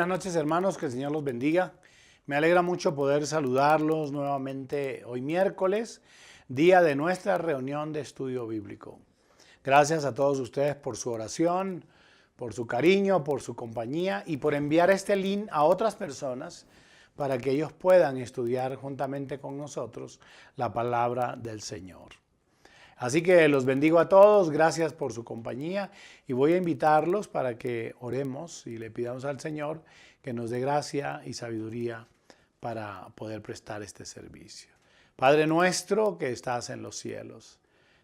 Buenas noches, hermanos, que el Señor los bendiga. Me alegra mucho poder saludarlos nuevamente hoy miércoles, día de nuestra reunión de estudio bíblico. Gracias a todos ustedes por su oración, por su cariño, por su compañía y por enviar este link a otras personas para que ellos puedan estudiar juntamente con nosotros la palabra del Señor. Así que los bendigo a todos, gracias por su compañía y voy a invitarlos para que oremos y le pidamos al Señor que nos dé gracia y sabiduría para poder prestar este servicio. Padre nuestro que estás en los cielos,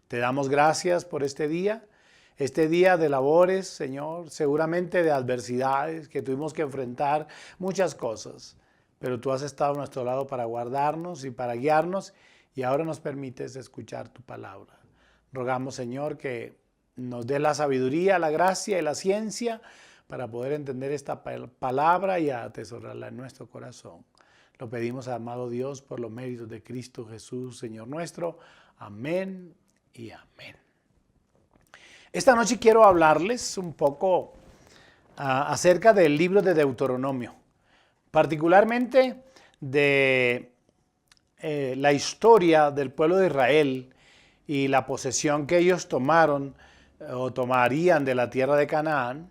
te damos gracias por este día de labores, Señor, seguramente de adversidades que tuvimos que enfrentar muchas cosas, pero tú has estado a nuestro lado para guardarnos y para guiarnos y ahora nos permites escuchar tu palabra. Rogamos, Señor, que nos dé la sabiduría, la gracia y la ciencia para poder entender esta palabra y atesorarla en nuestro corazón. Lo pedimos, amado Dios, por los méritos de Cristo Jesús, Señor nuestro. Amén y amén. Esta noche quiero hablarles un poco acerca del libro de Deuteronomio, particularmente de la historia del pueblo de Israel y la posesión que ellos tomaron o tomarían de la tierra de Canaán,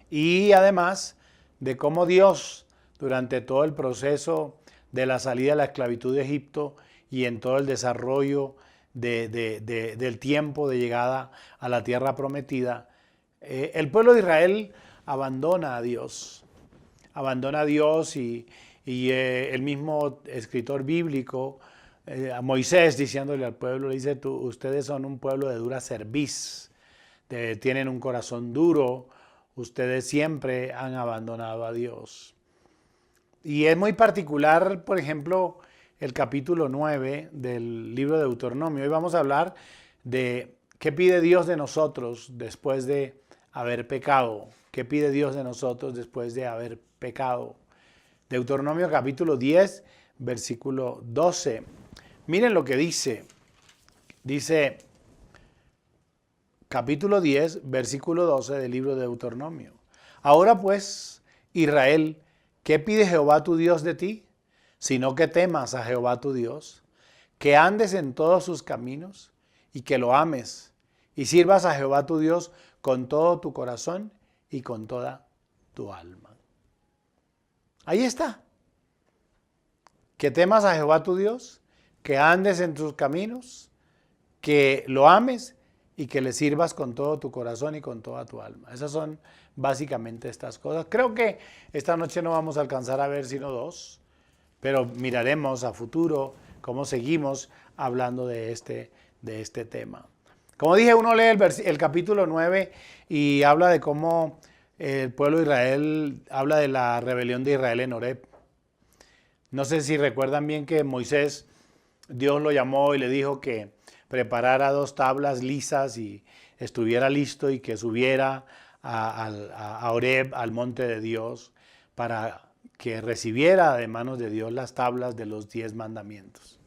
y además de cómo Dios, durante todo el proceso de la salida de la esclavitud de Egipto y en todo el desarrollo del tiempo de llegada a la tierra prometida, el pueblo de Israel abandona a Dios y el mismo escritor bíblico, a Moisés, diciéndole al pueblo, le dice, ustedes son un pueblo de dura cerviz, tienen un corazón duro, ustedes siempre han abandonado a Dios. Y es muy particular, por ejemplo, el capítulo 9 del libro de Deuteronomio. Hoy vamos a hablar de qué pide Dios de nosotros después de haber pecado. ¿Qué pide Dios de nosotros después de haber pecado? Deuteronomio capítulo 10, versículo 12. Miren lo que dice. Dice capítulo 10, versículo 12 del libro de Deuteronomio. Ahora pues, Israel, ¿qué pide Jehová tu Dios de ti? Sino que temas a Jehová tu Dios, que andes en todos sus caminos y que lo ames y sirvas a Jehová tu Dios con todo tu corazón y con toda tu alma. Ahí está. Que temas a Jehová tu Dios, que andes en tus caminos, que lo ames y que le sirvas con todo tu corazón y con toda tu alma. Esas son básicamente estas cosas. Creo que esta noche no vamos a alcanzar a ver sino dos, pero miraremos a futuro cómo seguimos hablando de este tema. Como dije, uno lee el capítulo 9 y habla de cómo el pueblo de Israel, habla de la rebelión de Israel en Horeb. No sé si recuerdan bien que Moisés, Dios lo llamó y le dijo que preparara 2 tablas lisas y estuviera listo y que subiera a Horeb, al monte de Dios, para que recibiera de manos de Dios las tablas de los 10 mandamientos.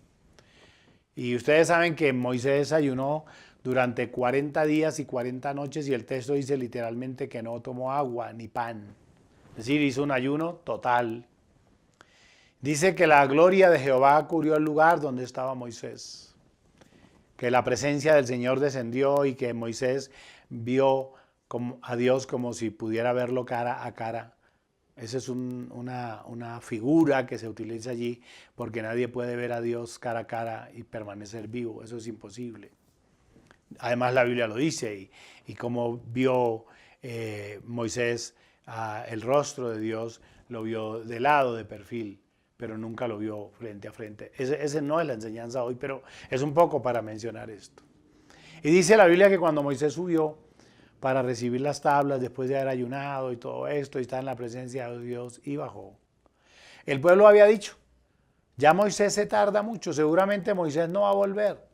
Y ustedes saben que Moisés ayunó durante 40 días y 40 noches y el texto dice literalmente que no tomó agua ni pan. Es decir, hizo un ayuno total. Dice que la gloria de Jehová cubrió el lugar donde estaba Moisés, que la presencia del Señor descendió y que Moisés vio a Dios como si pudiera verlo cara a cara. Esa es una figura que se utiliza allí porque nadie puede ver a Dios cara a cara y permanecer vivo. Eso es imposible. Además la Biblia lo dice y como vio Moisés el rostro de Dios, lo vio de lado, de perfil, pero nunca lo vio frente a frente. Ese no es la enseñanza hoy, pero es un poco para mencionar esto. Y dice la Biblia que cuando Moisés subió para recibir las tablas después de haber ayunado y todo esto y estar en la presencia de Dios y bajó. El pueblo había dicho, ya Moisés se tarda mucho, seguramente Moisés no va a volver.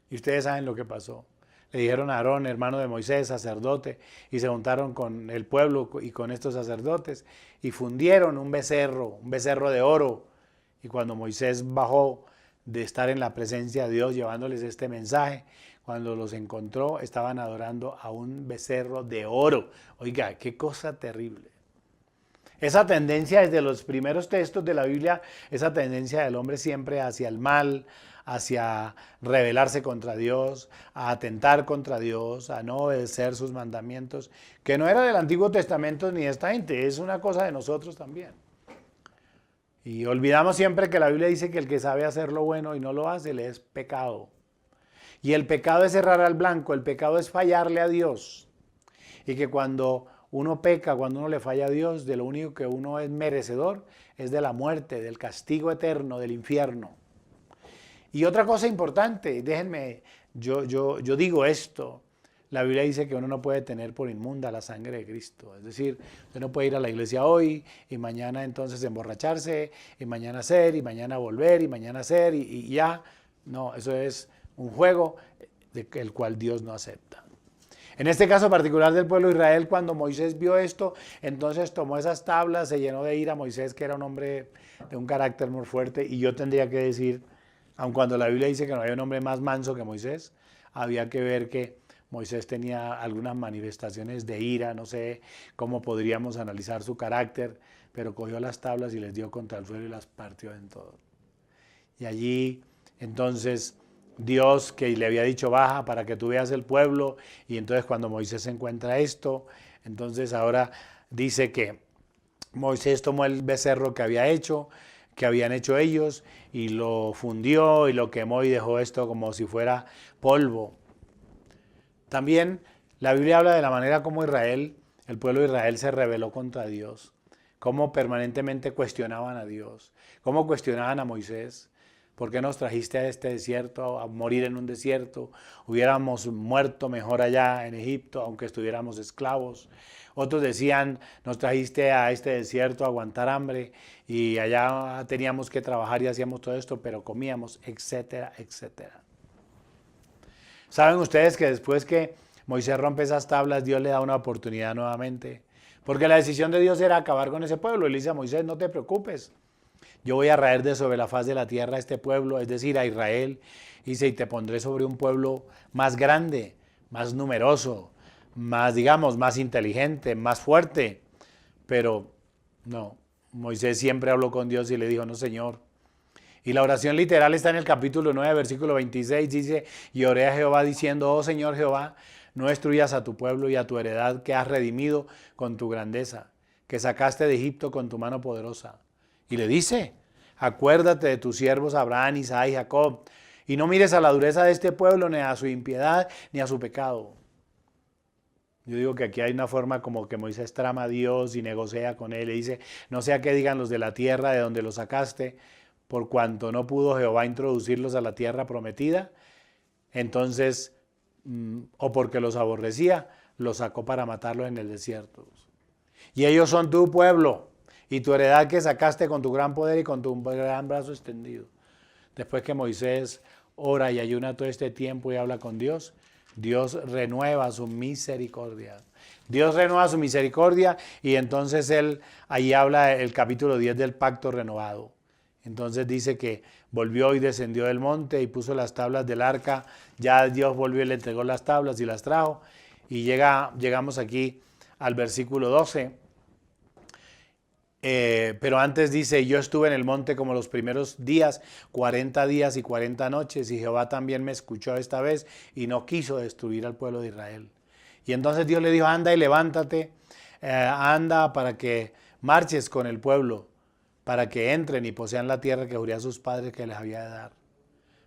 Y ustedes saben lo que pasó. Le dijeron a Aarón, hermano de Moisés, sacerdote, y se juntaron con el pueblo y con estos sacerdotes y fundieron un becerro de oro. Y cuando Moisés bajó de estar en la presencia de Dios llevándoles este mensaje, cuando los encontró estaban adorando a un becerro de oro. Oiga, qué cosa terrible. Esa tendencia desde los primeros textos de la Biblia, esa tendencia del hombre siempre hacia el mal, hacia rebelarse contra Dios, a atentar contra Dios, a no obedecer sus mandamientos, que no era del Antiguo Testamento ni de esta gente, es una cosa de nosotros también. Y olvidamos siempre que la Biblia dice que el que sabe hacer lo bueno y no lo hace, le es pecado. Y el pecado es errar al blanco, el pecado es fallarle a Dios. Y que cuando uno peca, cuando uno le falla a Dios, de lo único que uno es merecedor es de la muerte, del castigo eterno, del infierno. Y otra cosa importante, déjenme, yo digo esto, la Biblia dice que uno no puede tener por inmunda la sangre de Cristo. Es decir, usted no puede ir a la iglesia hoy y mañana entonces emborracharse, y mañana hacer, y mañana volver, y mañana hacer, y ya. No, eso es un juego el cual Dios no acepta. En este caso particular del pueblo de Israel, cuando Moisés vio esto, entonces tomó esas tablas, se llenó de ira. Moisés, que era un hombre de un carácter muy fuerte, y yo tendría que decir, aun cuando la Biblia dice que no hay un hombre más manso que Moisés, había que ver que Moisés tenía algunas manifestaciones de ira, no sé cómo podríamos analizar su carácter, pero cogió las tablas y les dio contra el suelo y las partió en todo. Y allí, entonces, Dios, que le había dicho, baja para que tú veas el pueblo, y entonces cuando Moisés encuentra esto, entonces ahora dice que Moisés tomó el becerro que habían hecho ellos, y lo fundió y lo quemó y dejó esto como si fuera polvo. También la Biblia habla de la manera como el pueblo de Israel se rebeló contra Dios, cómo permanentemente cuestionaban a Dios, cómo cuestionaban a Moisés. ¿Por qué nos trajiste a este desierto, a morir en un desierto? Hubiéramos muerto mejor allá en Egipto, aunque estuviéramos esclavos. Otros decían, nos trajiste a este desierto a aguantar hambre y allá teníamos que trabajar y hacíamos todo esto, pero comíamos, etcétera, etcétera. ¿Saben ustedes que después que Moisés rompe esas tablas, Dios le da una oportunidad nuevamente? Porque la decisión de Dios era acabar con ese pueblo. Él dice a Moisés, no te preocupes. Yo voy a raer de sobre la faz de la tierra a este pueblo, es decir, a Israel. Dice, y te pondré sobre un pueblo más grande, más numeroso, más, digamos, más inteligente, más fuerte. Pero no, Moisés siempre habló con Dios y le dijo, no, Señor. Y la oración literal está en el capítulo 9, versículo 26, dice, y oré a Jehová diciendo, oh Señor Jehová, no destruyas a tu pueblo y a tu heredad que has redimido con tu grandeza, que sacaste de Egipto con tu mano poderosa. Y le dice, acuérdate de tus siervos Abraham, Isaac y Jacob, y no mires a la dureza de este pueblo, ni a su impiedad, ni a su pecado. Yo digo que aquí hay una forma como que Moisés trama a Dios y negocia con él, le dice, no sea que digan los de la tierra de donde los sacaste, por cuanto no pudo Jehová introducirlos a la tierra prometida, entonces, o porque los aborrecía, los sacó para matarlos en el desierto. Y ellos son tu pueblo, y tu heredad que sacaste con tu gran poder y con tu gran brazo extendido. Después que Moisés ora y ayuna todo este tiempo y habla con Dios, Dios renueva su misericordia. Dios renueva su misericordia y entonces ahí habla el capítulo 10 del pacto renovado. Entonces dice que volvió y descendió del monte y puso las tablas del arca. Ya Dios volvió y le entregó las tablas y las trajo. Y llegamos aquí al versículo 12. Pero antes dice, yo estuve en el monte como los primeros días, 40 días y 40 noches, y Jehová también me escuchó esta vez y no quiso destruir al pueblo de Israel. Y entonces Dios le dijo, anda y levántate, anda para que marches con el pueblo, para que entren y posean la tierra que juré a sus padres que les había de dar.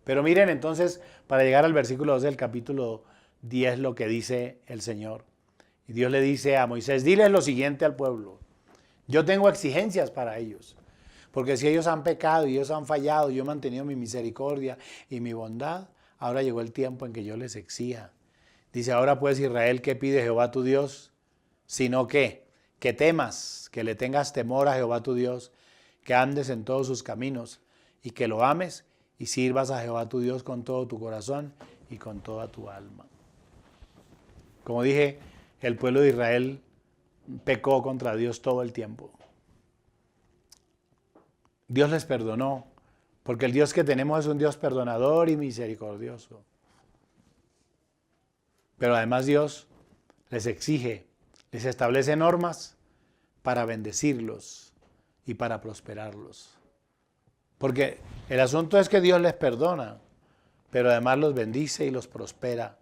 Pero miren entonces, para llegar al versículo 12 del capítulo 10, lo que dice el Señor. Y Dios le dice a Moisés, diles lo siguiente al pueblo. Yo tengo exigencias para ellos, porque si ellos han pecado y ellos han fallado, yo he mantenido mi misericordia y mi bondad, ahora llegó el tiempo en que yo les exija. Dice, ahora pues Israel, ¿qué pide Jehová tu Dios? Sino que temas, que le tengas temor a Jehová tu Dios, que andes en todos sus caminos y que lo ames y sirvas a Jehová tu Dios con todo tu corazón y con toda tu alma. Como dije, el pueblo de Israel pecó contra Dios todo el tiempo. Dios les perdonó, porque el Dios que tenemos es un Dios perdonador y misericordioso. Pero además Dios les exige, les establece normas para bendecirlos y para prosperarlos. Porque el asunto es que Dios les perdona, pero además los bendice y los prospera,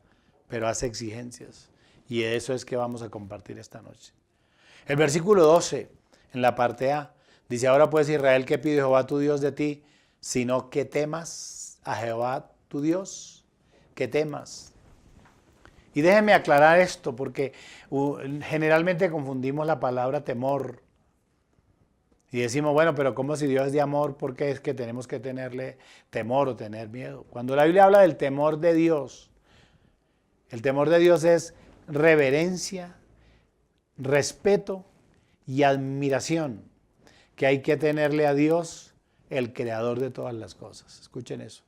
pero hace exigencias. Y eso es que vamos a compartir esta noche. El versículo 12, en la parte A, dice: ahora pues, Israel, ¿qué pide Jehová tu Dios de ti? Sino que temas a Jehová tu Dios, que temas. Y déjenme aclarar esto, porque generalmente confundimos la palabra temor. Y decimos, bueno, pero ¿cómo si Dios es de amor? ¿Por qué es que tenemos que tenerle temor o tener miedo? Cuando la Biblia habla del temor de Dios, el temor de Dios es reverencia, respeto y admiración que hay que tenerle a Dios, el creador de todas las cosas. Escuchen eso.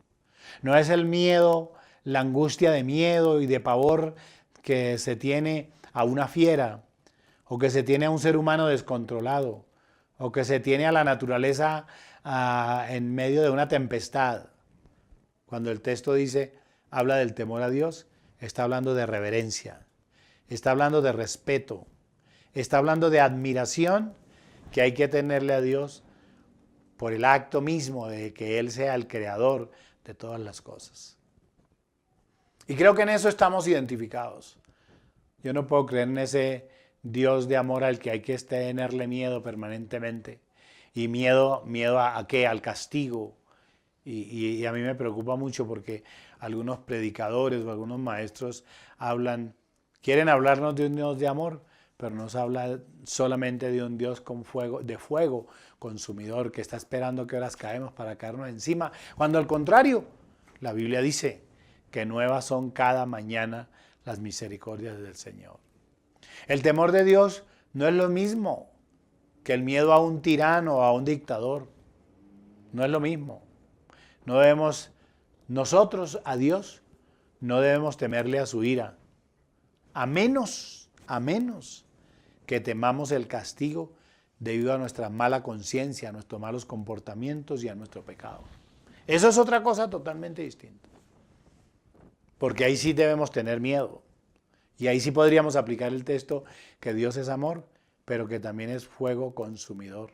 No es el miedo, la angustia de miedo y de pavor que se tiene a una fiera, o que se tiene a un ser humano descontrolado, o que se tiene a la naturaleza en medio de una tempestad. Cuando el texto dice, habla del temor a Dios, está hablando de reverencia, está hablando de respeto, está hablando de admiración que hay que tenerle a Dios por el acto mismo de que Él sea el creador de todas las cosas. Y creo que en eso estamos identificados. Yo no puedo creer en ese Dios de amor al que hay que tenerle miedo permanentemente. Y miedo ¿a qué? Al castigo. Y a mí me preocupa mucho porque algunos predicadores o algunos maestros quieren hablarnos de un Dios de amor, pero nos habla solamente de un Dios de fuego consumidor, que está esperando que horas caemos para caernos encima. Cuando al contrario, la Biblia dice que nuevas son cada mañana las misericordias del Señor. El temor de Dios no es lo mismo que el miedo a un tirano o a un dictador. No es lo mismo. Nosotros a Dios no debemos temerle a su ira, a menos que temamos el castigo debido a nuestra mala conciencia, a nuestros malos comportamientos y a nuestro pecado. Eso es otra cosa totalmente distinta. Porque ahí sí debemos tener miedo. Y ahí sí podríamos aplicar el texto que Dios es amor, pero que también es fuego consumidor.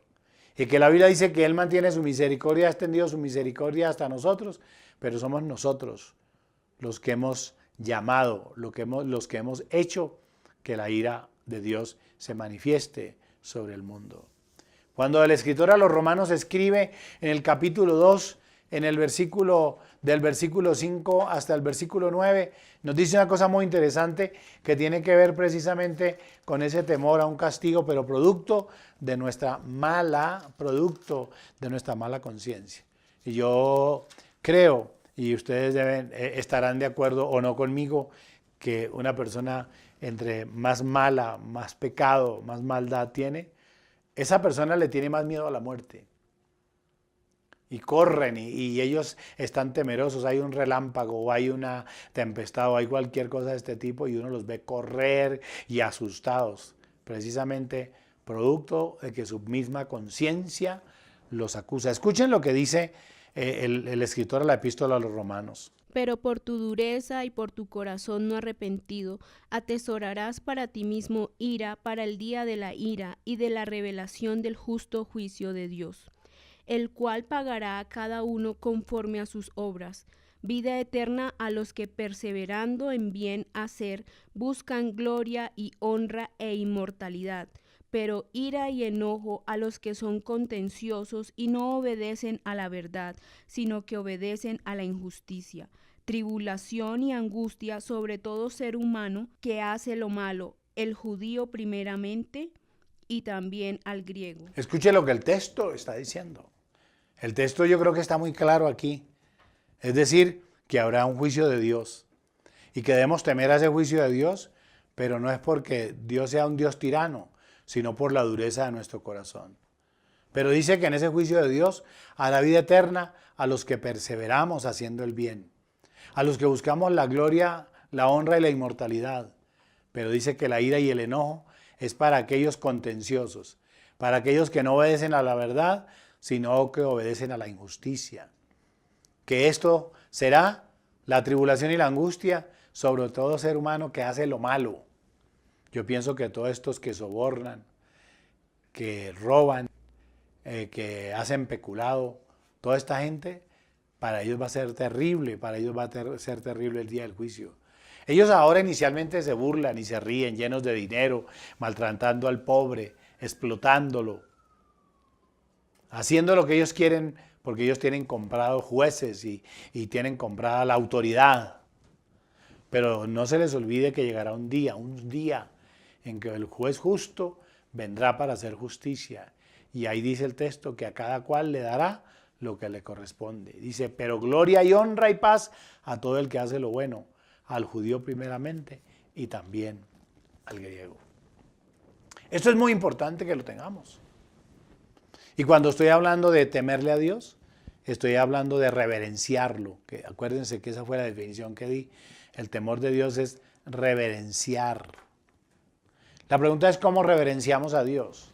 Y que la Biblia dice que Él mantiene su misericordia, ha extendido su misericordia hasta nosotros, pero somos nosotros los que hemos llamado, los que hemos hecho que la ira de Dios se manifieste sobre el mundo. Cuando el escritor a los Romanos escribe en el capítulo 2, del versículo 5 hasta el versículo 9, nos dice una cosa muy interesante que tiene que ver precisamente con ese temor a un castigo, pero producto de nuestra mala conciencia. Y yo creo, y ustedes estarán de acuerdo o no conmigo, que una persona entre más mala, más pecado, más maldad tiene, esa persona le tiene más miedo a la muerte. Y corren y ellos están temerosos, hay un relámpago o hay una tempestad o hay cualquier cosa de este tipo y uno los ve correr y asustados, precisamente producto de que su misma conciencia los acusa. Escuchen lo que dice el escritor de la epístola a los Romanos. Pero por tu dureza y por tu corazón no arrepentido, atesorarás para ti mismo ira para el día de la ira y de la revelación del justo juicio de Dios, el cual pagará a cada uno conforme a sus obras, vida eterna a los que perseverando en bien hacer buscan gloria y honra e inmortalidad, pero ira y enojo a los que son contenciosos y no obedecen a la verdad, sino que obedecen a la injusticia, tribulación y angustia sobre todo ser humano que hace lo malo, el judío primeramente y también al griego. Escuche lo que el texto está diciendo. El texto yo creo que está muy claro aquí. Es decir, que habrá un juicio de Dios y que debemos temer a ese juicio de Dios, pero no es porque Dios sea un Dios tirano, sino por la dureza de nuestro corazón. Pero dice que en ese juicio de Dios hará vida eterna a los que perseveramos haciendo el bien, a los que buscamos la gloria, la honra y la inmortalidad. Pero dice que la ira y el enojo es para aquellos contenciosos, para aquellos que no obedecen a la verdad, sino que obedecen a la injusticia. Que esto será la tribulación y la angustia sobre todo ser humano que hace lo malo. Yo pienso que todos estos que sobornan, que roban, que hacen peculado, toda esta gente, para ellos va a ser terrible, para ellos va a ser terrible el día del juicio. Ellos ahora inicialmente se burlan y se ríen, llenos de dinero, maltratando al pobre, explotándolo, haciendo lo que ellos quieren, porque ellos tienen comprado jueces y tienen comprada la autoridad. Pero no se les olvide que llegará un día en que el juez justo vendrá para hacer justicia. Y ahí dice el texto que a cada cual le dará lo que le corresponde. Dice, pero gloria y honra y paz a todo el que hace lo bueno, al judío primeramente y también al griego. Esto es muy importante que lo tengamos. Y cuando estoy hablando de temerle a Dios, estoy hablando de reverenciarlo. Que acuérdense que esa fue la definición que di. El temor de Dios es reverenciar. La pregunta es cómo reverenciamos a Dios.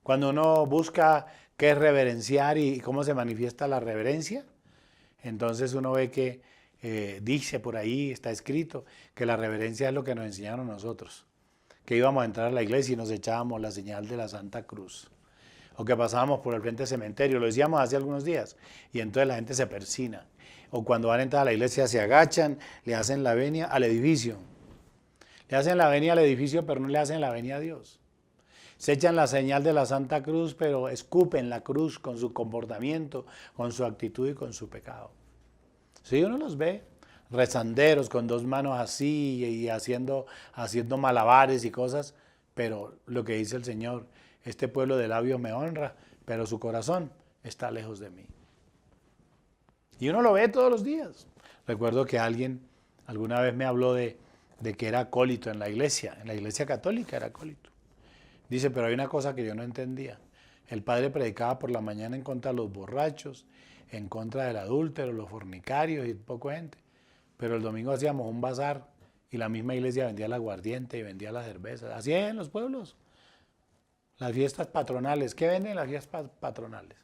Cuando uno busca qué es reverenciar y cómo se manifiesta la reverencia, entonces uno ve que dice por ahí, está escrito, que la reverencia es lo que nos enseñaron nosotros. Que íbamos a entrar a la iglesia y nos echábamos la señal de la Santa Cruz. O que pasábamos por el frente del cementerio, lo decíamos hace algunos días, y entonces la gente se persina. O cuando van a entrar a la iglesia se agachan, le hacen la venia al edificio. Le hacen la venia al edificio, pero no le hacen la venia a Dios. Se echan la señal de la Santa Cruz, pero escupen la cruz con su comportamiento, con su actitud y con su pecado. Si uno los ve, rezanderos con dos manos así y haciendo malabares y cosas, pero lo que dice el Señor, este pueblo de labios me honra, pero su corazón está lejos de mí. Y uno lo ve todos los días. Recuerdo que alguien alguna vez me habló de que era acólito en la iglesia católica era acólito. Dice, pero hay una cosa que yo no entendía. El padre predicaba por la mañana en contra de los borrachos, en contra del adúltero, los fornicarios y poco gente. Pero el domingo hacíamos un bazar y la misma iglesia vendía el aguardiente y vendía las cervezas. Así es en los pueblos. Las fiestas patronales. ¿Qué venden las fiestas patronales?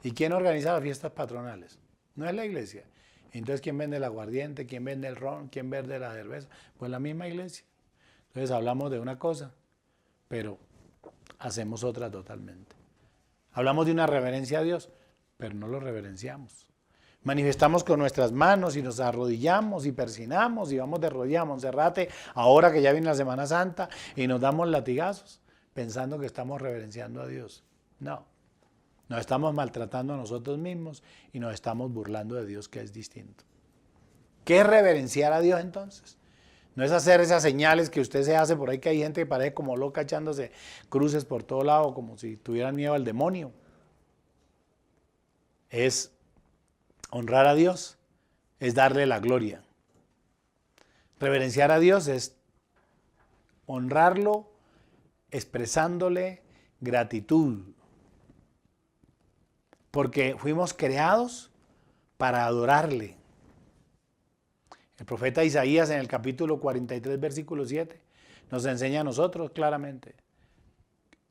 ¿Y quién organiza las fiestas patronales? No es la iglesia. Entonces, ¿quién vende el aguardiente? ¿Quién vende el ron? ¿Quién vende la cerveza? Pues la misma iglesia. Entonces hablamos de una cosa, pero hacemos otra totalmente. Hablamos de una reverencia a Dios, pero no lo reverenciamos. Manifestamos con nuestras manos y nos arrodillamos y persinamos y vamos de rodillas a Monserrate, ahora que ya viene la Semana Santa, y nos damos latigazos, pensando que estamos reverenciando a Dios. No, nos estamos maltratando a nosotros mismos y nos estamos burlando de Dios, que es distinto. ¿Qué es reverenciar a Dios entonces? No es hacer esas señales que usted se hace por ahí, que hay gente que parece como loca echándose cruces por todo lado, como si tuvieran miedo al demonio. Es honrar a Dios, es darle la gloria. Reverenciar a Dios es honrarlo expresándole gratitud. Porque fuimos creados para adorarle. El profeta Isaías en el capítulo 43, versículo 7, nos enseña a nosotros claramente.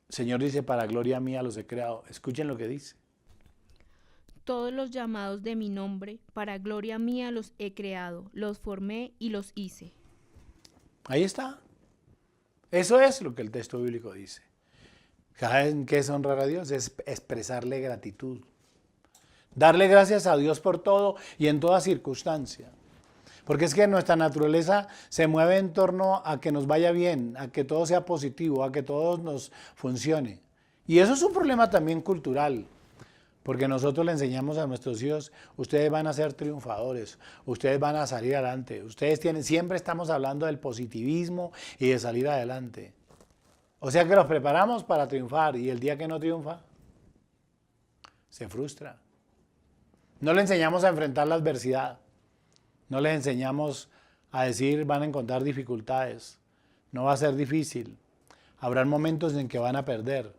El Señor dice, para gloria mía los he creado. Escuchen lo que dice. Todos los llamados de mi nombre, para gloria mía los he creado, los formé y los hice. Ahí está. Eso es lo que el texto bíblico dice. ¿Saben qué es honrar a Dios? Es expresarle gratitud. Darle gracias a Dios por todo y en toda circunstancia. Porque es que nuestra naturaleza se mueve en torno a que nos vaya bien, a que todo sea positivo, a que todo nos funcione. Y eso es un problema también cultural. Porque nosotros le enseñamos a nuestros hijos, ustedes van a ser triunfadores, ustedes van a salir adelante, siempre estamos hablando del positivismo y de salir adelante. O sea que los preparamos para triunfar y el día que no triunfa, se frustra. No le enseñamos a enfrentar la adversidad, no les enseñamos a decir van a encontrar dificultades, no va a ser difícil, habrán momentos en que van a perder.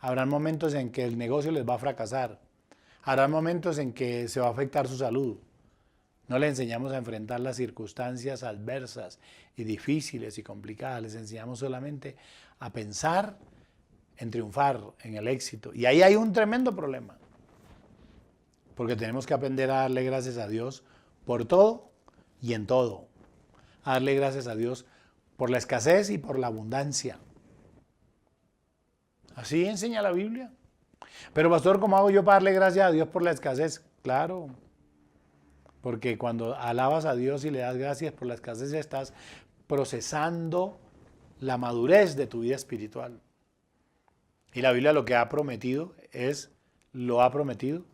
Habrán momentos en que el negocio les va a fracasar. Habrán momentos en que se va a afectar su salud. No les enseñamos a enfrentar las circunstancias adversas y difíciles y complicadas. Les enseñamos solamente a pensar en triunfar, en el éxito. Y ahí hay un tremendo problema. Porque tenemos que aprender a darle gracias a Dios por todo y en todo. A darle gracias a Dios por la escasez y por la abundancia. Así enseña la Biblia. Pero pastor, ¿cómo hago yo para darle gracias a Dios por la escasez? Claro, porque cuando alabas a Dios y le das gracias por la escasez, estás procesando la madurez de tu vida espiritual. Y la Biblia lo que ha prometido lo ha prometido.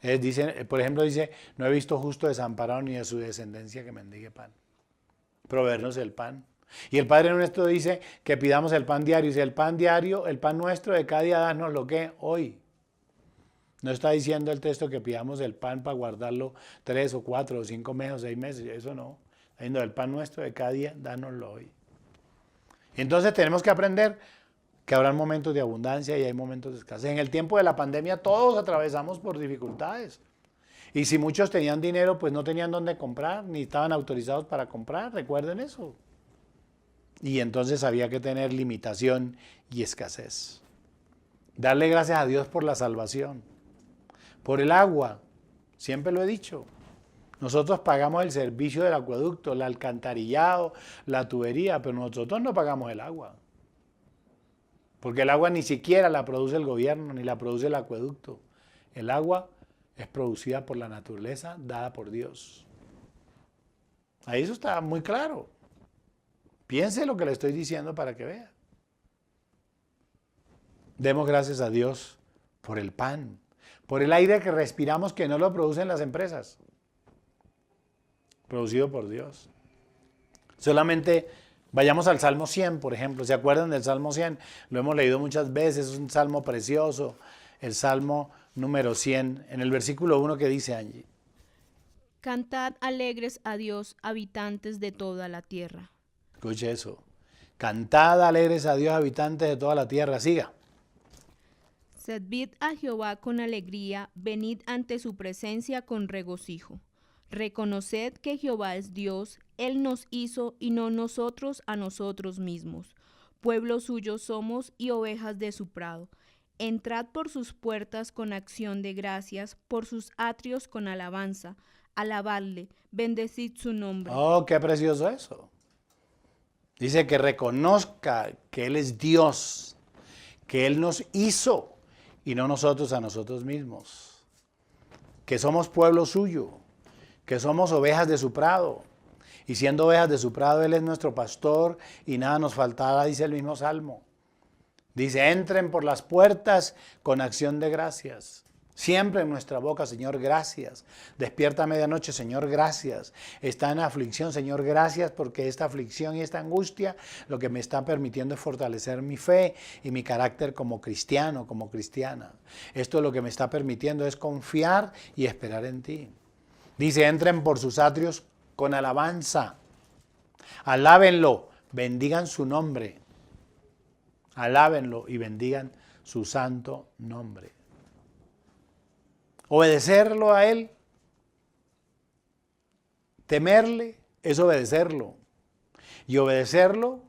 Dice, por ejemplo, dice, no he visto justo desamparado ni de su descendencia que mendigue pan. Proveernos el pan. Y el Padre nuestro dice que pidamos el pan diario. Dice, el pan diario, el pan nuestro de cada día, danos lo que hoy. No está diciendo el texto que pidamos el pan para guardarlo 3 o 4 o 5 meses o 6 meses. Eso no. Está diciendo, el pan nuestro de cada día, danoslo hoy. Y entonces tenemos que aprender que habrá momentos de abundancia y hay momentos de escasez. En el tiempo de la pandemia todos atravesamos por dificultades. Y si muchos tenían dinero, pues no tenían dónde comprar, ni estaban autorizados para comprar. Recuerden eso. Y entonces había que tener limitación y escasez. Darle gracias a Dios por la salvación. Por el agua, siempre lo he dicho. Nosotros pagamos el servicio del acueducto, el alcantarillado, la tubería, pero nosotros no pagamos el agua. Porque el agua ni siquiera la produce el gobierno, ni la produce el acueducto. El agua es producida por la naturaleza, dada por Dios. Ahí eso está muy claro. Piense lo que le estoy diciendo para que vea. Demos gracias a Dios por el pan, por el aire que respiramos que no lo producen las empresas. Producido por Dios. Solamente vayamos al Salmo 100, por ejemplo. ¿Se acuerdan del Salmo 100? Lo hemos leído muchas veces, es un salmo precioso. El Salmo número 100, en el versículo 1 que dice Angie. Cantad alegres a Dios, habitantes de toda la tierra. Escuche eso. Cantad alegres a Dios, habitantes de toda la tierra. Siga. Servid a Jehová con alegría, venid ante su presencia con regocijo. Reconoced que Jehová es Dios, Él nos hizo y no nosotros a nosotros mismos. Pueblo suyo somos y ovejas de su prado. Entrad por sus puertas con acción de gracias, por sus atrios con alabanza. Alabadle, bendecid su nombre. Oh, qué precioso eso. Dice que reconozca que Él es Dios, que Él nos hizo y no nosotros a nosotros mismos. Que somos pueblo suyo, que somos ovejas de su prado. Y siendo ovejas de su prado, Él es nuestro pastor y nada nos faltará, dice el mismo Salmo. Dice, entren por las puertas con acción de gracias. Siempre en nuestra boca, Señor, gracias. Despierta a medianoche, Señor, gracias. Está en aflicción, Señor, gracias, porque esta aflicción y esta angustia lo que me está permitiendo es fortalecer mi fe y mi carácter como cristiano, como cristiana. Esto lo que me está permitiendo es confiar y esperar en ti. Dice, entren por sus atrios con alabanza. Alábenlo, bendigan su nombre. Alábenlo y bendigan su santo nombre. Obedecerlo a Él, temerle, es obedecerlo. Y obedecerlo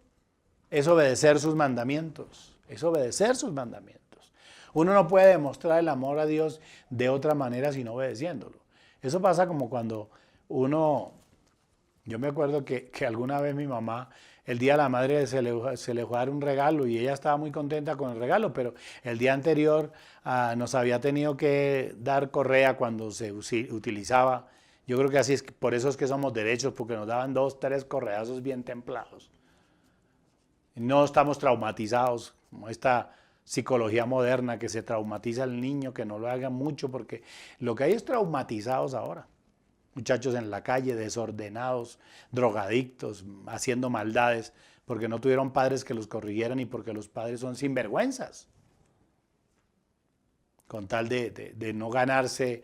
es obedecer sus mandamientos. Es obedecer sus mandamientos. Uno no puede demostrar el amor a Dios de otra manera sino obedeciéndolo. Eso pasa como cuando yo me acuerdo que alguna vez mi mamá, el día de la madre se le fue a dar un regalo y ella estaba muy contenta con el regalo, pero el día anterior nos había tenido que dar correa cuando se utilizaba. Yo creo que así es, por eso es que somos derechos, porque nos daban 2, 3 correazos bien templados. No estamos traumatizados, como esta psicología moderna que se traumatiza al niño, que no lo haga mucho, porque lo que hay es traumatizados ahora. Muchachos en la calle, desordenados, drogadictos, haciendo maldades, porque no tuvieron padres que los corrigieran y porque los padres son sinvergüenzas. Con tal de no ganarse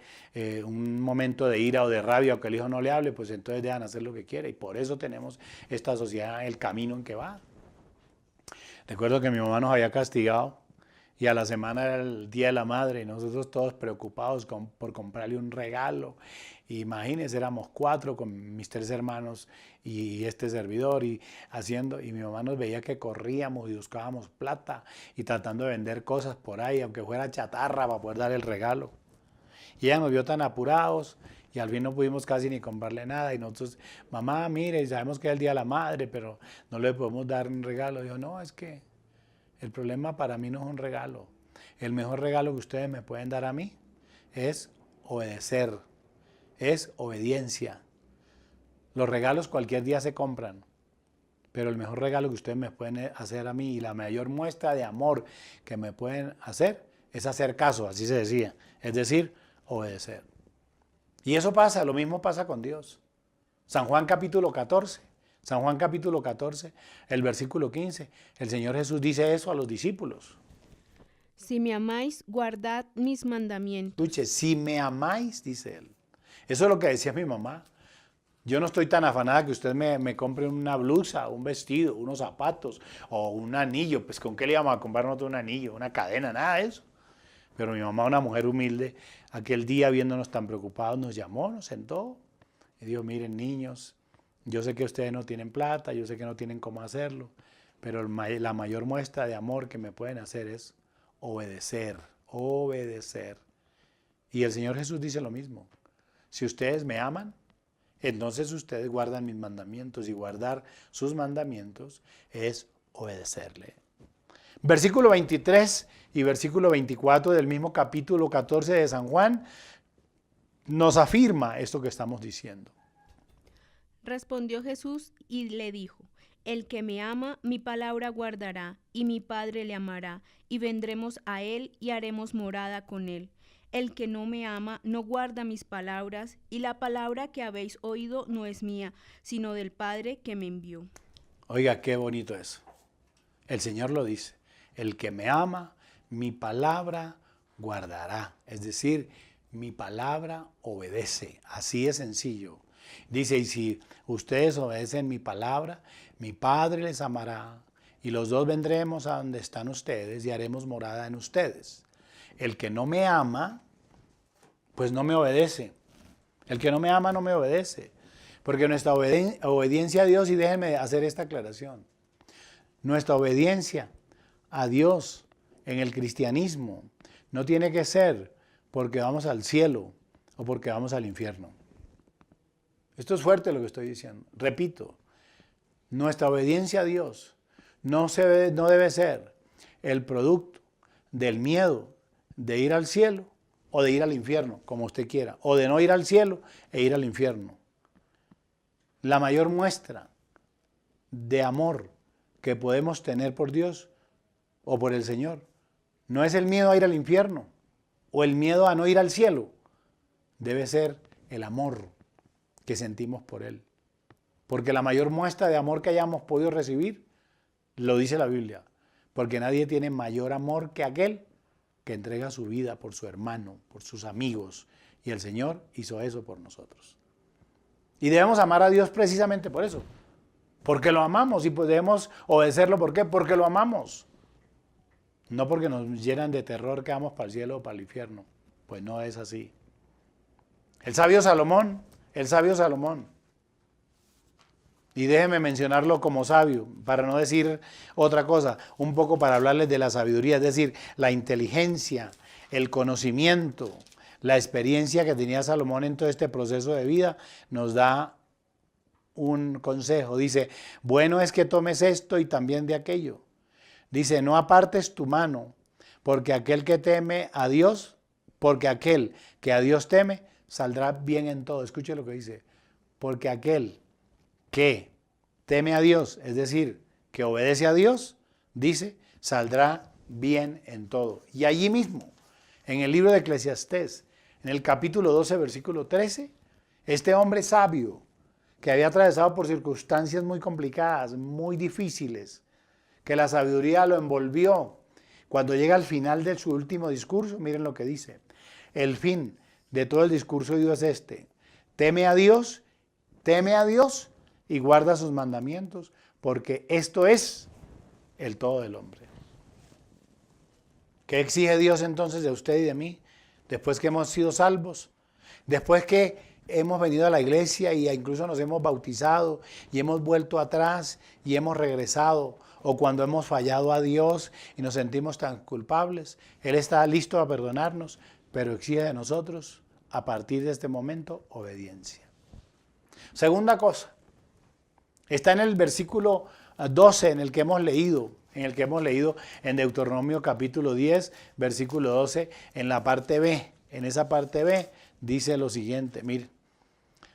un momento de ira o de rabia o que el hijo no le hable, pues entonces dejan hacer lo que quiere. Y por eso tenemos esta sociedad, el camino en que va. Recuerdo que mi mamá nos había castigado y a la semana era el Día de la Madre y nosotros todos preocupados por comprarle un regalo. Imagínense, éramos 4 con mis 3 hermanos y este servidor y mi mamá nos veía que corríamos y buscábamos plata y tratando de vender cosas por ahí, aunque fuera chatarra, para poder dar el regalo. Y ella nos vio tan apurados y al fin no pudimos casi ni comprarle nada y nosotros, mamá, mire, sabemos que es el Día de la Madre, pero no le podemos dar un regalo. Y yo, no, es que El problema para mí no es un regalo. El mejor regalo que ustedes me pueden dar a mí es obedecer, es obediencia. Los regalos cualquier día se compran, pero el mejor regalo que ustedes me pueden hacer a mí y la mayor muestra de amor que me pueden hacer es hacer caso, así se decía, es decir, obedecer. Y eso pasa, lo mismo pasa con Dios. San Juan capítulo 14, el versículo 15, el Señor Jesús dice eso a los discípulos. Si me amáis, guardad mis mandamientos. Escuche, si me amáis, dice él. Eso es lo que decía mi mamá. Yo no estoy tan afanada que usted me compre una blusa, un vestido, unos zapatos o un anillo. Pues ¿con qué le íbamos a comprar nosotros un anillo, una cadena? Nada de eso. Pero mi mamá, una mujer humilde, aquel día viéndonos tan preocupados, nos llamó, nos sentó y dijo, miren niños, yo sé que ustedes no tienen plata, yo sé que no tienen cómo hacerlo, pero la mayor muestra de amor que me pueden hacer es obedecer, obedecer. Y el Señor Jesús dice lo mismo. Si ustedes me aman, entonces ustedes guardan mis mandamientos y guardar sus mandamientos es obedecerle. Versículo 23 y versículo 24 del mismo capítulo 14 de San Juan nos afirma esto que estamos diciendo. Respondió Jesús y le dijo, el que me ama, mi palabra guardará, y mi Padre le amará, y vendremos a él y haremos morada con él. El que no me ama, no guarda mis palabras, y la palabra que habéis oído no es mía, sino del Padre que me envió. Oiga, qué bonito eso. El Señor lo dice, el que me ama, mi palabra guardará. Es decir, mi palabra obedece. Así es sencillo. Dice, y si ustedes obedecen mi palabra, mi Padre les amará, y los dos vendremos a donde están ustedes y haremos morada en ustedes. El que no me ama, pues no me obedece. El que no me ama no me obedece. Porque nuestra obediencia a Dios, y déjenme hacer esta aclaración, nuestra obediencia a Dios en el cristianismo no tiene que ser porque vamos al cielo o porque vamos al infierno. Esto es fuerte lo que estoy diciendo. Repito, nuestra obediencia a Dios no debe ser el producto del miedo de ir al cielo o de ir al infierno, como usted quiera, o de no ir al cielo e ir al infierno. La mayor muestra de amor que podemos tener por Dios o por el Señor no es el miedo a ir al infierno o el miedo a no ir al cielo, debe ser el amor que sentimos por Él. Porque la mayor muestra de amor que hayamos podido recibir, lo dice la Biblia, porque nadie tiene mayor amor que aquel que entrega su vida por su hermano, por sus amigos, y el Señor hizo eso por nosotros. Y debemos amar a Dios precisamente por eso, porque lo amamos y podemos obedecerlo. ¿Por qué? Porque lo amamos. No porque nos llenan de terror que vamos para el cielo o para el infierno. Pues no es así. El sabio Salomón, y déjeme mencionarlo como sabio, para no decir otra cosa, un poco para hablarles de la sabiduría, es decir, la inteligencia, el conocimiento, la experiencia que tenía Salomón en todo este proceso de vida, nos da un consejo. Dice, bueno es que tomes esto y también de aquello. Dice, no apartes tu mano, porque aquel que teme a Dios, porque aquel que a Dios teme, saldrá bien en todo. Escuche lo que dice, porque aquel que teme a Dios, es decir, que obedece a Dios, dice, saldrá bien en todo. Y allí mismo, en el libro de Eclesiastés, en el capítulo 12, versículo 13, este hombre sabio, que había atravesado por circunstancias muy complicadas, muy difíciles, que la sabiduría lo envolvió, cuando llega al final de su último discurso, miren lo que dice, el fin de todo el discurso de Dios es este, teme a Dios y guarda sus mandamientos, porque esto es el todo del hombre. ¿Qué exige Dios entonces de usted y de mí? Después que hemos sido salvos, después que hemos venido a la iglesia y incluso nos hemos bautizado y hemos vuelto atrás y hemos regresado, o cuando hemos fallado a Dios y nos sentimos tan culpables, Él está listo a perdonarnos, pero exige de nosotros, a partir de este momento, obediencia. Segunda cosa, está en el versículo 12 en el que hemos leído, en el que hemos leído en Deuteronomio capítulo 10, versículo 12, en la parte B. En esa parte B dice lo siguiente, mire.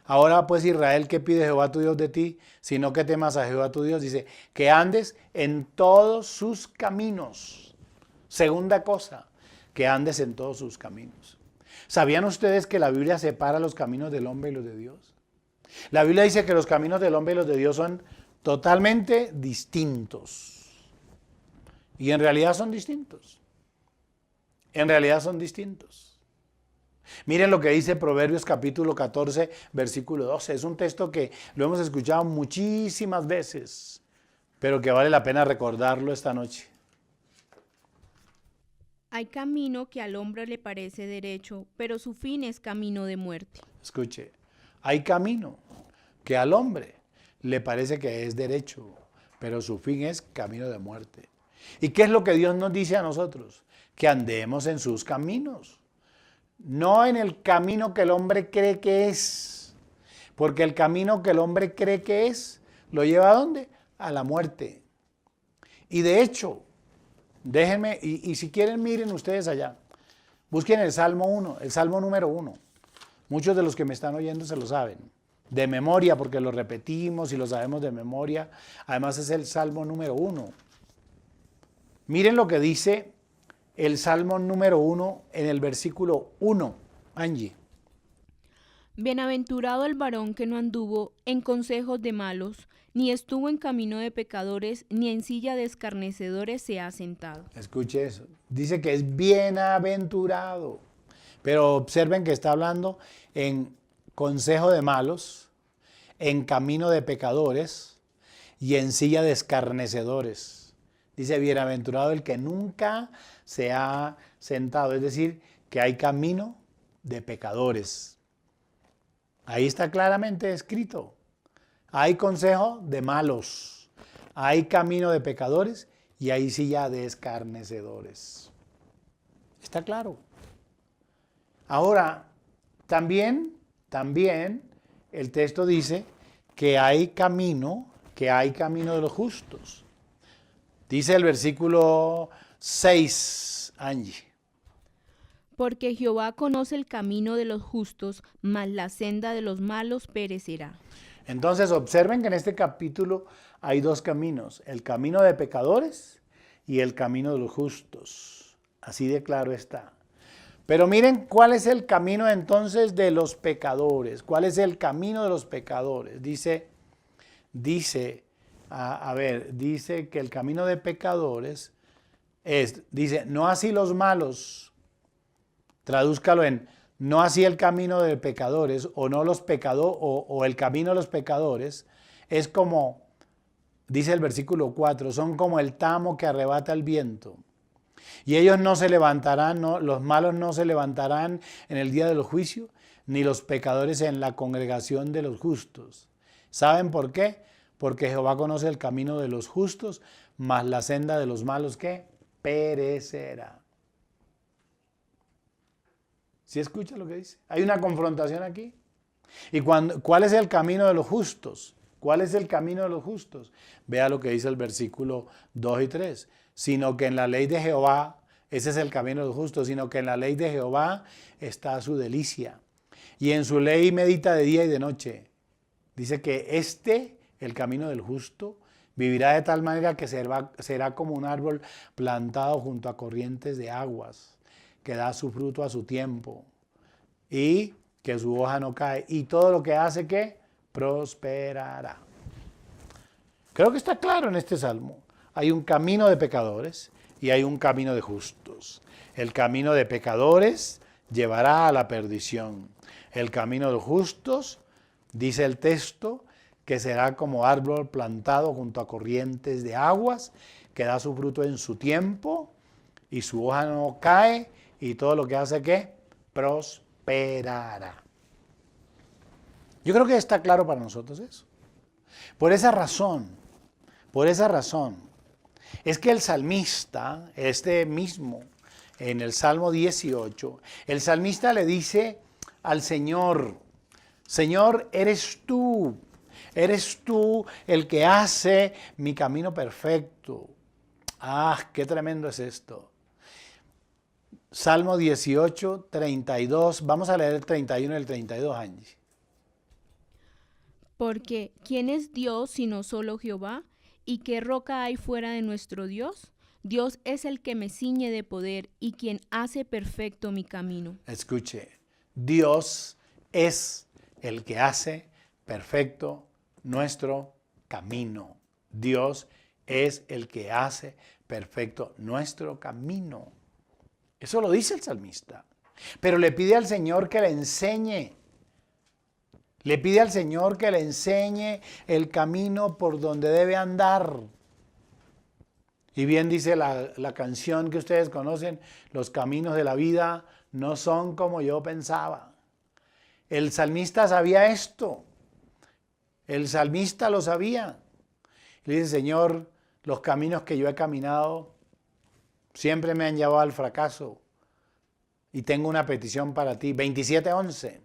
Ahora pues Israel, ¿qué pide Jehová tu Dios de ti? Sino que temas a Jehová tu Dios. Dice, que andes en todos sus caminos. Segunda cosa, que andes en todos sus caminos. ¿Sabían ustedes que la Biblia separa los caminos del hombre y los de Dios? La Biblia dice que los caminos del hombre y los de Dios son totalmente distintos. Y en realidad son distintos. En realidad son distintos. Miren lo que dice Proverbios capítulo 14, versículo 12. Es un texto que lo hemos escuchado muchísimas veces, pero que vale la pena recordarlo esta noche. Hay camino que al hombre le parece derecho, pero su fin es camino de muerte. Escuche, hay camino que al hombre le parece que es derecho, pero su fin es camino de muerte. ¿Y qué es lo que Dios nos dice a nosotros? Que andemos en sus caminos. No en el camino que el hombre cree que es, porque el camino que el hombre cree que es, lo lleva ¿a dónde? A la muerte. Y de hecho, déjenme, y si quieren miren ustedes allá, busquen el Salmo 1, el Salmo número 1. Muchos de los que me están oyendo se lo saben, de memoria, porque lo repetimos y lo sabemos de memoria. Además es el Salmo número 1. Miren lo que dice el Salmo número 1 en el versículo 1, Angie. Bienaventurado el varón que no anduvo en consejos de malos, ni estuvo en camino de pecadores, ni en silla de escarnecedores se ha sentado. Escuche eso. Dice que es bienaventurado. Pero observen que está hablando en consejo de malos, en camino de pecadores y en silla de escarnecedores. Dice, bienaventurado el que nunca se ha sentado. Es decir, que hay camino de pecadores. Ahí está claramente escrito. Hay consejo de malos. Hay camino de pecadores y hay silla de escarnecedores. Está claro. Ahora, también el texto dice que hay camino de los justos. Dice el versículo 6, Angie. Porque Jehová conoce el camino de los justos, mas la senda de los malos perecerá. Entonces observen que en este capítulo hay dos caminos, el camino de pecadores y el camino de los justos. Así de claro está. Pero miren cuál es el camino entonces de los pecadores. ¿Cuál es el camino de los pecadores? Dice que el camino de pecadores dice, no así los malos. Tradúzcalo en, no así el camino de pecadores, o no los pecadores, o el camino de los pecadores, es como, dice el versículo 4, son como el tamo que arrebata el viento. Y ellos no se levantarán, los malos no se levantarán en el día del juicio, ni los pecadores en la congregación de los justos. ¿Saben por qué? Porque Jehová conoce el camino de los justos, mas la senda de los malos, ¿qué? Perecerá. ¿Sí escucha lo que dice? Hay una confrontación aquí. ¿Y cuál es el camino de los justos? ¿Cuál es el camino de los justos? Vea lo que dice el versículo 2 y 3. Sino que en la ley de Jehová, ese es el camino de los justos, sino que en la ley de Jehová está su delicia. Y en su ley medita de día y de noche. Dice que el camino del justo, vivirá de tal manera que será como un árbol plantado junto a corrientes de aguas, que da su fruto a su tiempo y que su hoja no cae. Y todo lo que hace, ¿qué? Prosperará. Creo que está claro en este salmo. Hay un camino de pecadores y hay un camino de justos. El camino de pecadores llevará a la perdición. El camino de justos, dice el texto, que será como árbol plantado junto a corrientes de aguas, que da su fruto en su tiempo y su hoja no cae y todo lo que hace, ¿qué? Prosperará. Yo creo que está claro para nosotros eso. Por esa razón, es que el salmista, mismo, en el Salmo 18, el salmista le dice al Señor, Señor, eres tú el que hace mi camino perfecto. Ah, qué tremendo es esto. Salmo 18, 32. Vamos a leer el 31 y el 32, Angie. Porque ¿quién es Dios sino solo Jehová? ¿Y qué roca hay fuera de nuestro Dios? Dios es el que me ciñe de poder y quien hace perfecto mi camino. Escuche, Dios es el que hace perfecto nuestro camino. Dios es el que hace perfecto nuestro camino. Eso lo dice el salmista. Pero le pide al Señor que le enseñe. Le pide al Señor que le enseñe el camino por donde debe andar. Y bien dice la canción que ustedes conocen, los caminos de la vida no son como yo pensaba. El salmista sabía esto. El salmista lo sabía. Le dice, Señor, los caminos que yo he caminado siempre me han llevado al fracaso. Y tengo una petición para ti. 27:11.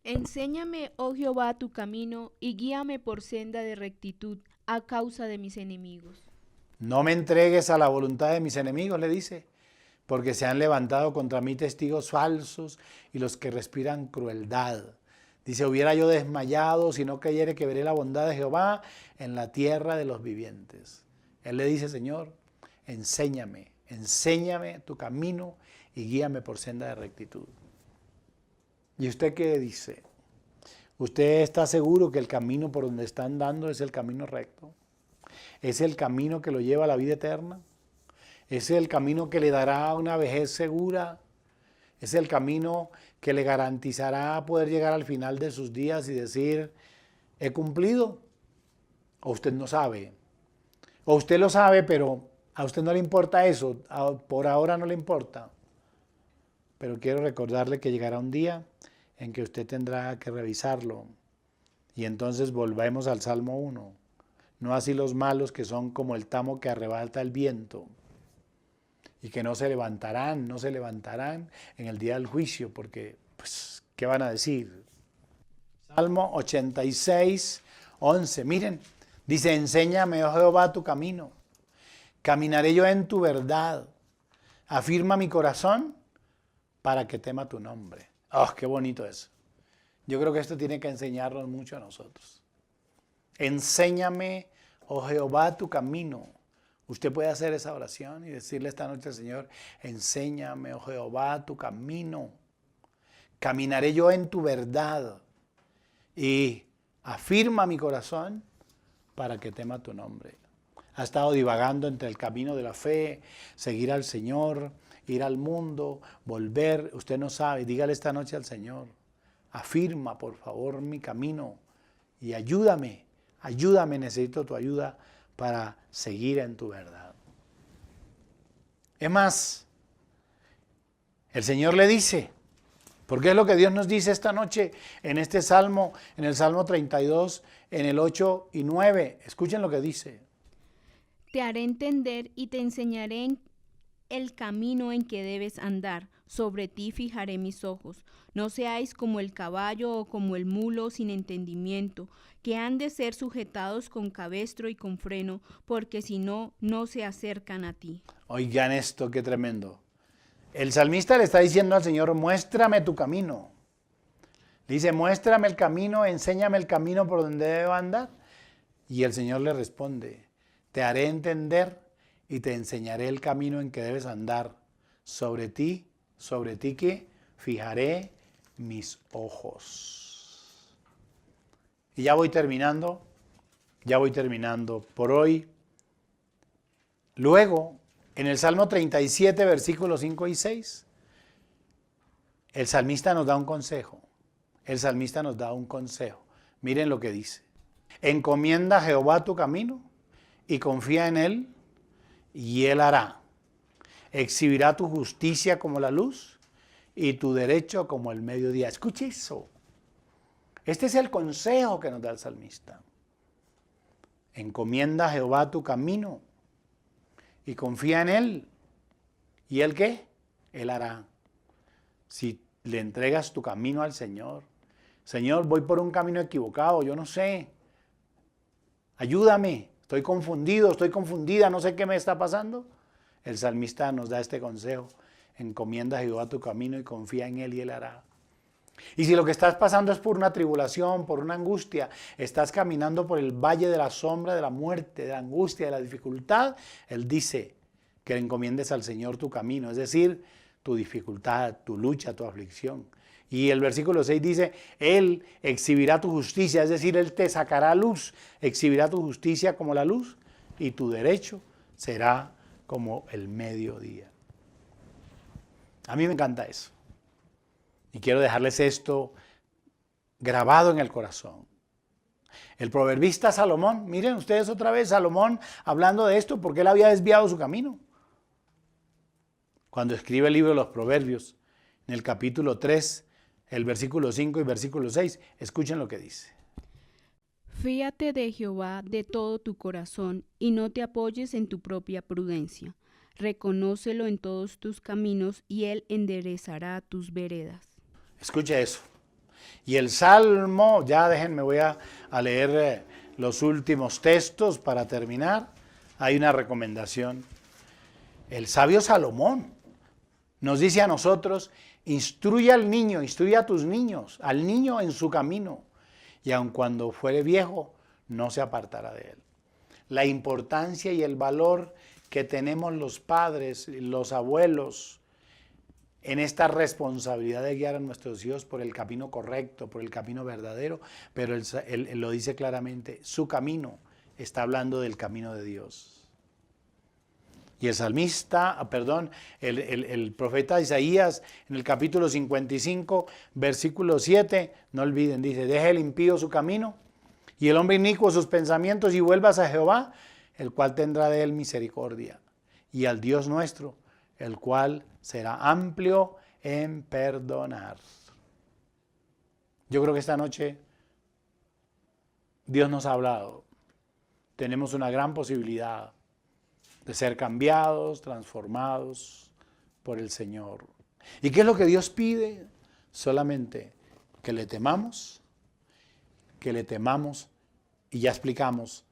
Enséñame, oh Jehová, tu camino y guíame por senda de rectitud a causa de mis enemigos. No me entregues a la voluntad de mis enemigos, le dice, porque se han levantado contra mí testigos falsos y los que respiran crueldad. Dice, hubiera yo desmayado si no creyere que veré la bondad de Jehová en la tierra de los vivientes. Él le dice, Señor, enséñame tu camino y guíame por senda de rectitud. ¿Y usted qué dice? ¿Usted está seguro que el camino por donde está andando es el camino recto? ¿Es el camino que lo lleva a la vida eterna? ¿Es el camino que le dará una vejez segura? ¿Es el camino que le garantizará poder llegar al final de sus días y decir, he cumplido? ¿O usted no sabe? ¿O usted lo sabe, pero a usted no le importa eso? Por ahora no le importa. Pero quiero recordarle que llegará un día en que usted tendrá que revisarlo. Y entonces volvemos al Salmo 1. No así los malos que son como el tamo que arrebata el viento y que no se levantarán en el día del juicio, porque, pues, ¿qué van a decir? Salmo 86, 11. Miren, dice, enséñame, oh Jehová, tu camino. Caminaré yo en tu verdad. Afirma mi corazón para que tema tu nombre. ¡Oh, qué bonito es! Yo creo que esto tiene que enseñarnos mucho a nosotros. Enséñame, oh Jehová, tu camino. Usted puede hacer esa oración y decirle esta noche al Señor, enséñame, oh Jehová, tu camino. Caminaré yo en tu verdad y afirma mi corazón para que tema tu nombre. Ha estado divagando entre el camino de la fe, seguir al Señor, ir al mundo, volver. Usted no sabe, dígale esta noche al Señor, afirma por favor mi camino y ayúdame, necesito tu ayuda para seguir en tu verdad. Es más, el Señor le dice, porque es lo que Dios nos dice esta noche en este Salmo, en el Salmo 32, en el 8 y 9. Escuchen lo que dice. Te haré entender y te enseñaré el camino en que debes andar. Sobre ti fijaré mis ojos. No seáis como el caballo o como el mulo sin entendimiento, que han de ser sujetados con cabestro y con freno, porque si no, no se acercan a ti. Oigan esto, qué tremendo. El salmista le está diciendo al Señor, muéstrame tu camino. Dice, muéstrame el camino, enséñame el camino por donde debo andar. Y el Señor le responde, te haré entender y te enseñaré el camino en que debes andar. Sobre ti que fijaré mis ojos. Y ya voy terminando por hoy. Luego, en el Salmo 37, versículos 5 y 6, el salmista nos da un consejo. Miren lo que dice. Encomienda a Jehová tu camino y confía en él, y él hará. Exhibirá tu justicia como la luz y tu derecho como el mediodía. Escuche eso. Este es el consejo que nos da el salmista. Encomienda a Jehová tu camino y confía en él. ¿Y él qué? Él hará. Si le entregas tu camino al Señor, Señor, voy por un camino equivocado, yo no sé. Ayúdame. estoy confundido, estoy confundida, no sé qué me está pasando. El salmista nos da este consejo: encomienda a Jehová tu camino y confía en Él y Él hará. Y si lo que estás pasando es por una tribulación, por una angustia, estás caminando por el valle de la sombra, de la muerte, de la angustia, de la dificultad, Él dice que le encomiendes al Señor tu camino, es decir, tu dificultad, tu lucha, tu aflicción. Y el versículo 6 dice, Él exhibirá tu justicia, es decir, Él te sacará luz, exhibirá tu justicia como la luz y tu derecho será como el mediodía. A mí me encanta eso. Y quiero dejarles esto grabado en el corazón. El proverbista Salomón, miren ustedes otra vez, Salomón hablando de esto porque él había desviado su camino. Cuando escribe el libro de los Proverbios, en el capítulo 3, el versículo 5 y versículo 6, escuchen lo que dice. Fíate de Jehová de todo tu corazón y no te apoyes en tu propia prudencia. Reconócelo en todos tus caminos y Él enderezará tus veredas. Escuche eso. Y el Salmo, ya déjenme, voy a leer los últimos textos para terminar. Hay una recomendación. El sabio Salomón nos dice a nosotros, instruye al niño, instruye a tus niños, al niño en su camino, y aun cuando fuere viejo, no se apartará de él. La importancia y el valor que tenemos los padres, los abuelos, en esta responsabilidad de guiar a nuestros hijos por el camino correcto, por el camino verdadero, pero él lo dice claramente, su camino está hablando del camino de Dios. Y el salmista, el profeta Isaías, en el capítulo 55, versículo 7, no olviden, dice, deje el impío su camino y el hombre inicuo sus pensamientos y vuelvas a Jehová, el cual tendrá de él misericordia, y al Dios nuestro, el cual será amplio en perdonar. Yo creo que esta noche Dios nos ha hablado. Tenemos una gran posibilidad de ser cambiados, transformados por el Señor. ¿Y qué es lo que Dios pide? Solamente que le temamos y ya explicamos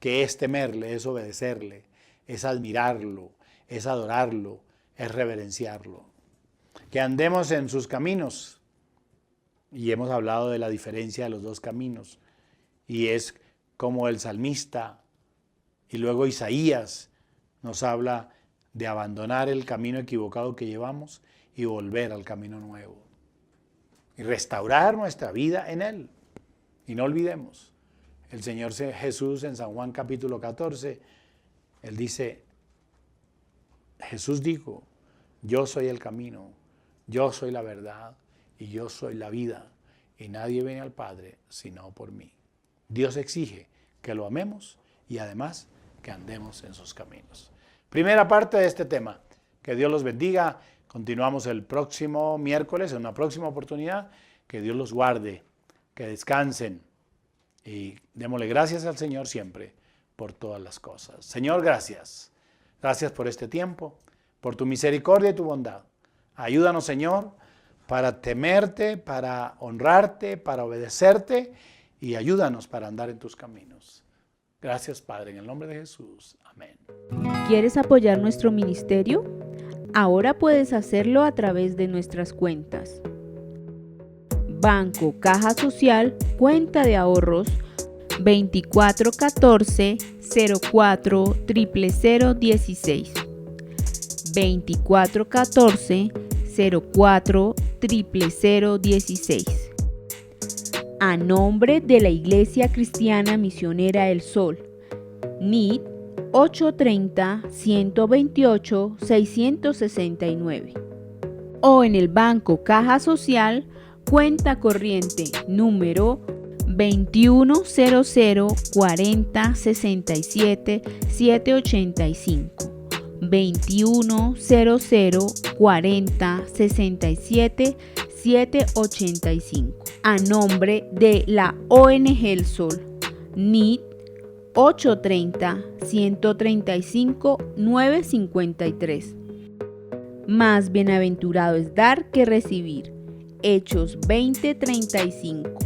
que es temerle, es obedecerle, es admirarlo, es adorarlo, es reverenciarlo. Que andemos en sus caminos. Y hemos hablado de la diferencia de los dos caminos. Y es como el salmista y luego Isaías nos habla de abandonar el camino equivocado que llevamos y volver al camino nuevo. Y restaurar nuestra vida en Él. Y no olvidemos, el Señor Jesús en San Juan capítulo 14, Él dice, Jesús dijo, yo soy el camino, yo soy la verdad y yo soy la vida. Y nadie viene al Padre sino por mí. Dios exige que lo amemos y además que andemos en sus caminos. Primera parte de este tema. Que Dios los bendiga. Continuamos el próximo miércoles, en una próxima oportunidad. Que Dios los guarde, que descansen y démosle gracias al Señor siempre por todas las cosas. Señor, gracias. Gracias por este tiempo, por tu misericordia y tu bondad. Ayúdanos, Señor, para temerte, para honrarte, para obedecerte y ayúdanos para andar en tus caminos. Gracias, Padre, en el nombre de Jesús. Amén. ¿Quieres apoyar nuestro ministerio? Ahora puedes hacerlo a través de nuestras cuentas. Banco Caja Social, cuenta de ahorros 2414 04 00016. 2414 04 00016. A nombre de la Iglesia Cristiana Misionera El Sol, NID 830-128-669. O en el Banco Caja Social, cuenta corriente número 2100 40 67 785. 2100 40 67 785. A nombre de la ONG El Sol, NID 830-135-953. Más bienaventurado es dar que recibir. Hechos 20:35.